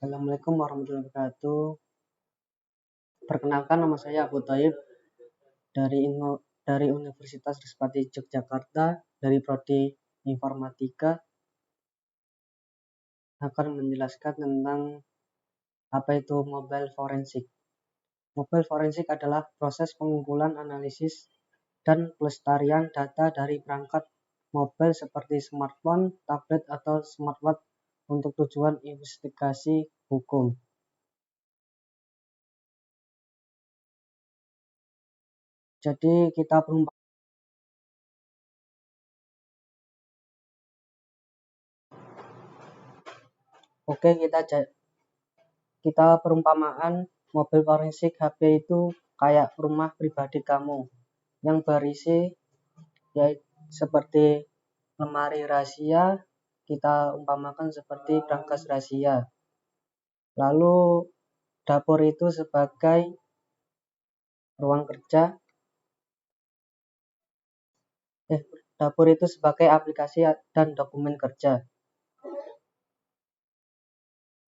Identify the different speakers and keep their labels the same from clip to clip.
Speaker 1: Assalamualaikum warahmatullahi wabarakatuh. Perkenalkan, nama saya Abu Thaib dari Universitas Respati Yogyakarta, dari Prodi Informatika, akan menjelaskan tentang apa itu mobile forensik. Mobile forensik adalah proses pengumpulan, analisis, dan pelestarian data dari perangkat mobile seperti smartphone, tablet, atau smartwatch untuk tujuan investigasi hukum. Jadi kita perumpamaan mobil forensik HP itu kayak rumah pribadi kamu yang berisi yaitu seperti lemari rahasia, kita umpamakan seperti brankas rahasia. Lalu dapur itu sebagai ruang kerja, dapur itu sebagai aplikasi dan dokumen kerja.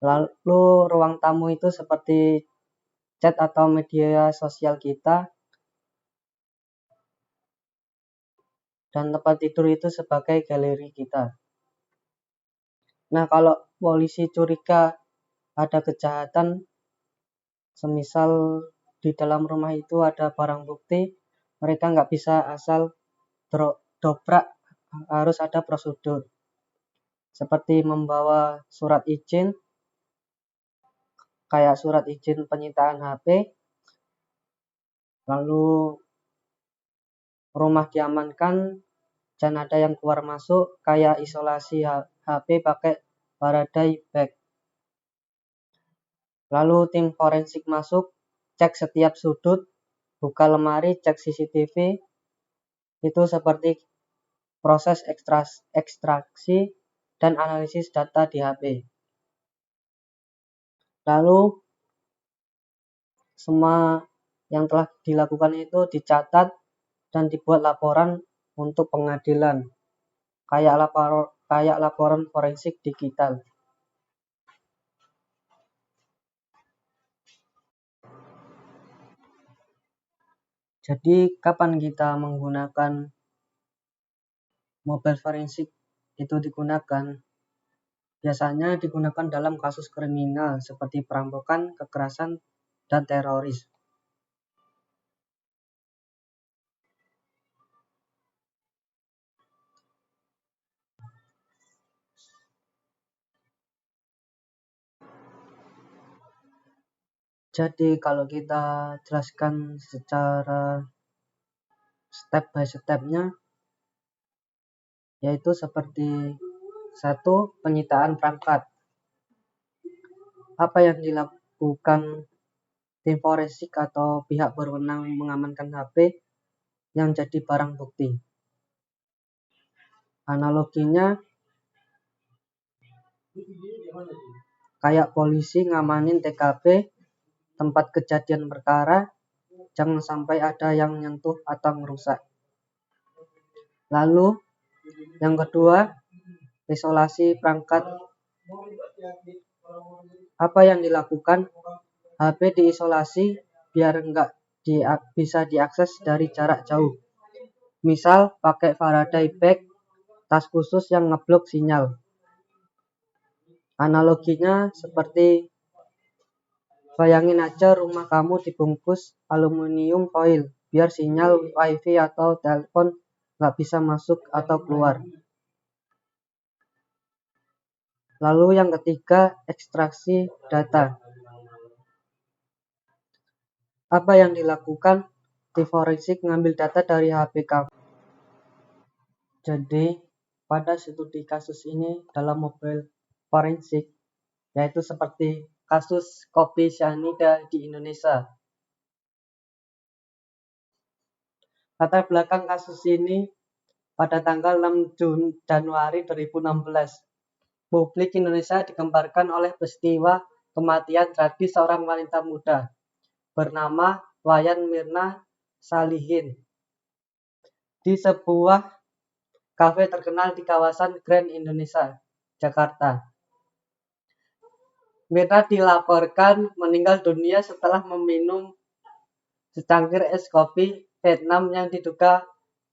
Speaker 1: Lalu ruang tamu itu seperti chat atau media sosial kita, dan tempat tidur itu sebagai galeri kita. Nah, kalau polisi curiga ada kejahatan, semisal di dalam rumah itu ada barang bukti, mereka nggak bisa asal dobrak, harus ada prosedur. Seperti membawa surat izin, kayak surat izin penyitaan HP, lalu rumah diamankan, dan ada yang keluar masuk, kayak isolasi HP pakai Faraday bag. Lalu tim forensik masuk, cek setiap sudut, buka lemari, cek CCTV, itu seperti proses ekstraksi dan analisis data di HP. Lalu semua yang telah dilakukan itu dicatat dan dibuat laporan untuk pengadilan, kayak laporan forensik digital. Jadi kapan kita menggunakan mobile forensik itu digunakan? Biasanya digunakan dalam kasus kriminal seperti perampokan, kekerasan, dan teroris. Jadi kalau kita jelaskan secara step by stepnya, yaitu seperti 1. Penyitaan perangkat. Apa yang dilakukan tim forensik atau pihak berwenang mengamankan HP yang jadi barang bukti? Analoginya kayak polisi ngamanin TKP, tempat kejadian perkara, jangan sampai ada yang nyentuh atau merusak. Lalu yang kedua, isolasi perangkat. Apa yang dilakukan? HP diisolasi biar nggak bisa diakses dari jarak jauh. Misal pakai Faraday bag, tas khusus yang ngeblok sinyal. Analoginya seperti bayangin aja rumah kamu dibungkus aluminium foil biar sinyal wifi atau telepon nggak bisa masuk atau keluar. Lalu yang ketiga, ekstraksi data. Apa yang dilakukan? Tim forensik ngambil data dari HP kamu. Jadi pada studi kasus ini dalam mobile forensik, yaitu seperti kasus kopi cyanida di Indonesia. Latar belakang kasus ini pada tanggal 6 Januari 2016. Publik Indonesia digemparkan oleh peristiwa kematian tragis seorang wanita muda bernama Wayan Mirna Salihin di sebuah kafe terkenal di kawasan Grand Indonesia, Jakarta. Mirna dilaporkan meninggal dunia setelah meminum secangkir es kopi Vietnam yang diduga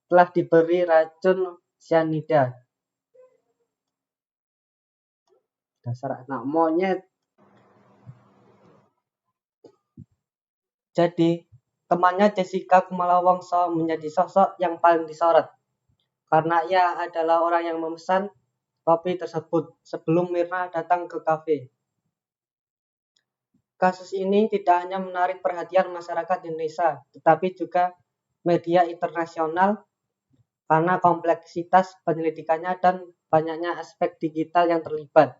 Speaker 1: telah diberi racun cyanida. Dasar anak monyet. Jadi, temannya Jessica Kumala Wongso menjadi sosok yang paling disorot karena ia adalah orang yang memesan kopi tersebut sebelum Mirna datang ke kafe. Kasus ini tidak hanya menarik perhatian masyarakat Indonesia, tetapi juga media internasional karena kompleksitas penyelidikannya dan banyaknya aspek digital yang terlibat.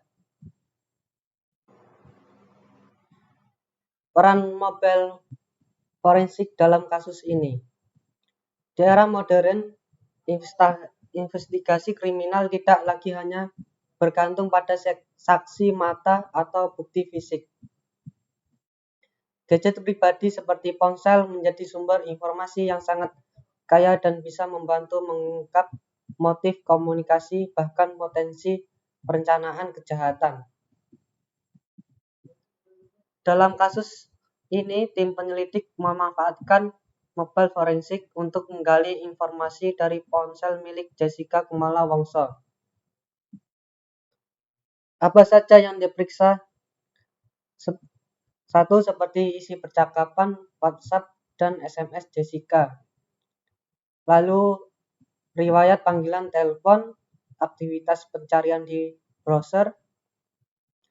Speaker 1: Peran mobile forensik dalam kasus ini. Di era modern, investigasi kriminal tidak lagi hanya bergantung pada saksi mata atau bukti fisik. Gadget pribadi seperti ponsel menjadi sumber informasi yang sangat kaya dan bisa membantu mengungkap motif komunikasi bahkan potensi perencanaan kejahatan. Dalam kasus ini, tim penyelidik memanfaatkan mobile forensik untuk menggali informasi dari ponsel milik Jessica Kumala Wongso. Apa saja yang diperiksa? Satu, seperti isi percakapan WhatsApp dan SMS Jessica. Lalu, riwayat panggilan telepon, aktivitas pencarian di browser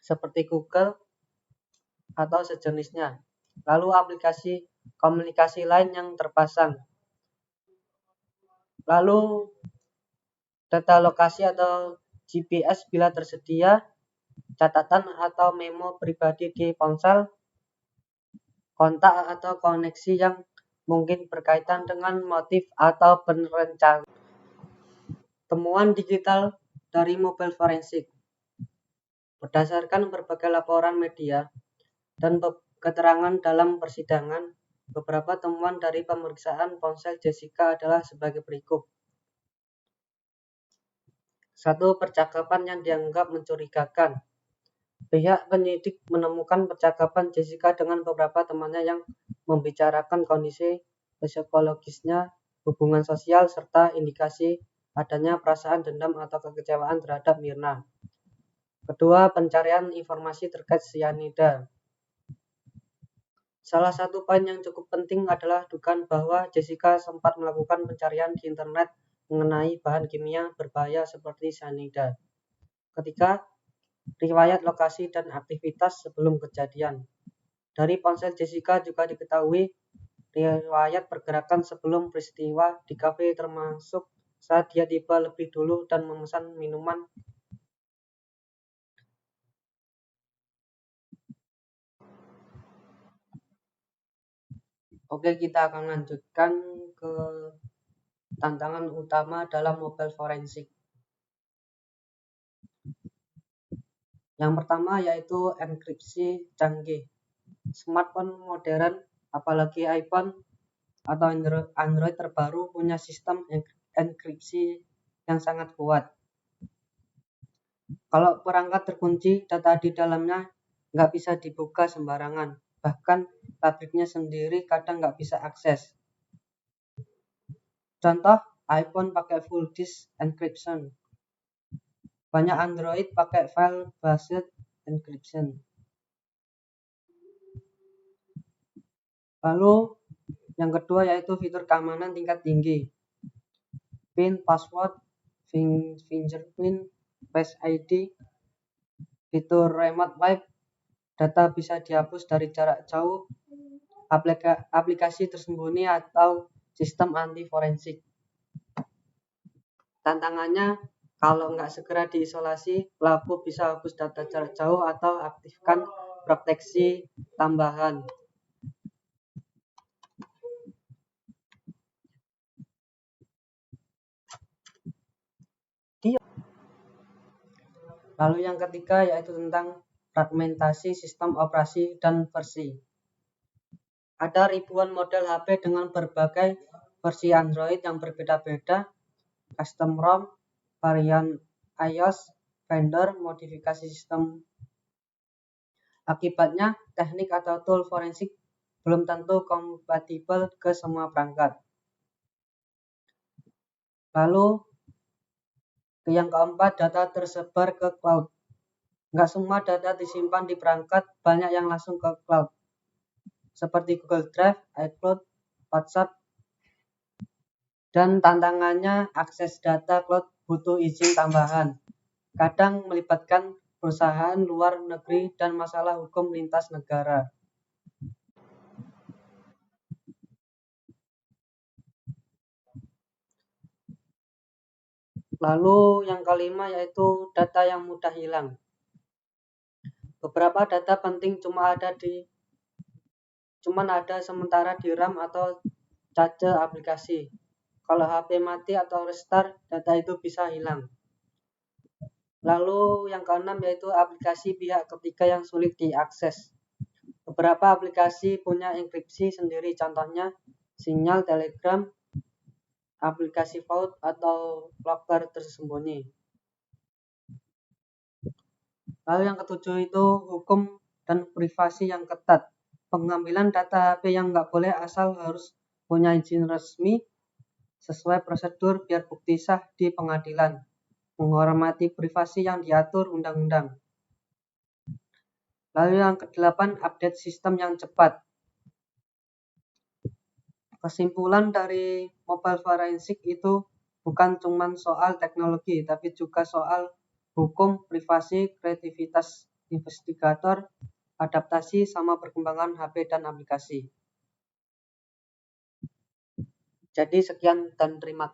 Speaker 1: seperti Google atau sejenisnya. Lalu aplikasi komunikasi lain yang terpasang. Lalu data lokasi atau GPS bila tersedia, catatan atau memo pribadi di ponsel, kontak atau koneksi yang mungkin berkaitan dengan motif atau perencanaan. Temuan digital dari mobile forensik. Berdasarkan berbagai laporan media dan keterangan dalam persidangan, beberapa temuan dari pemeriksaan ponsel Jessica adalah sebagai berikut. 1. Percakapan yang dianggap mencurigakan. Pihak penyidik menemukan percakapan Jessica dengan beberapa temannya yang membicarakan kondisi psikologisnya, hubungan sosial, serta indikasi adanya perasaan dendam atau kekecewaan terhadap Mirna. Kedua, pencarian informasi terkait cyanida. Salah satu poin yang cukup penting adalah dugaan bahwa Jessica sempat melakukan pencarian di internet mengenai bahan kimia berbahaya seperti cyanida. Ketiga, riwayat lokasi dan aktivitas sebelum kejadian. Dari ponsel Jessica juga diketahui riwayat pergerakan sebelum peristiwa di kafe, termasuk saat dia tiba lebih dulu dan memesan minuman. Oke, kita akan lanjutkan ke tantangan utama dalam mobile forensik. Yang pertama yaitu enkripsi canggih. Smartphone modern, apalagi iPhone atau Android terbaru, punya sistem enkripsi yang sangat kuat. Kalau perangkat terkunci, data di dalamnya nggak bisa dibuka sembarangan. Bahkan pabriknya sendiri kadang nggak bisa akses. Contoh, iPhone pakai full disk encryption. Banyak Android pakai file based encryption. Lalu yang kedua yaitu fitur keamanan tingkat tinggi. PIN, password, fingerprint, Face ID, fitur remote wipe, data bisa dihapus dari jarak jauh, aplikasi tersembunyi atau sistem anti forensik. Tantangannya, kalau nggak segera diisolasi, pelaku bisa hapus data jarak jauh atau aktifkan proteksi tambahan. Lalu yang ketiga yaitu tentang fragmentasi sistem operasi dan versi. Ada ribuan model HP dengan berbagai versi Android yang berbeda-beda, custom ROM, varian iOS, vendor, modifikasi sistem Akibatnya, teknik atau tool forensik belum tentu kompatibel ke semua perangkat. Lalu, yang keempat, data tersebar ke cloud. Nggak semua data disimpan di perangkat, banyak yang langsung ke cloud, seperti Google Drive, iCloud, WhatsApp, dan tantangannya akses data cloud butuh izin tambahan, kadang melibatkan perusahaan luar negeri dan masalah hukum lintas negara. Lalu yang kelima yaitu data yang mudah hilang. Beberapa data penting cuman ada sementara di RAM atau cache aplikasi. Kalau HP mati atau restart, data itu bisa hilang. Lalu yang keenam yaitu aplikasi pihak ketiga yang sulit diakses. Beberapa aplikasi punya enkripsi sendiri, contohnya Signal, Telegram, aplikasi Vault, atau locker tersembunyi. Lalu yang ketujuh itu hukum dan privasi yang ketat. Pengambilan data HP yang nggak boleh asal harus punya izin resmi sesuai prosedur biar bukti sah di pengadilan. Menghormati privasi yang diatur undang-undang. Lalu yang kedelapan, update sistem yang cepat. Kesimpulan dari mobile forensik itu bukan cuma soal teknologi, tapi juga soal hukum, privasi, kreativitas investigator, adaptasi, sama perkembangan HP dan aplikasi. Jadi sekian dan terima kasih.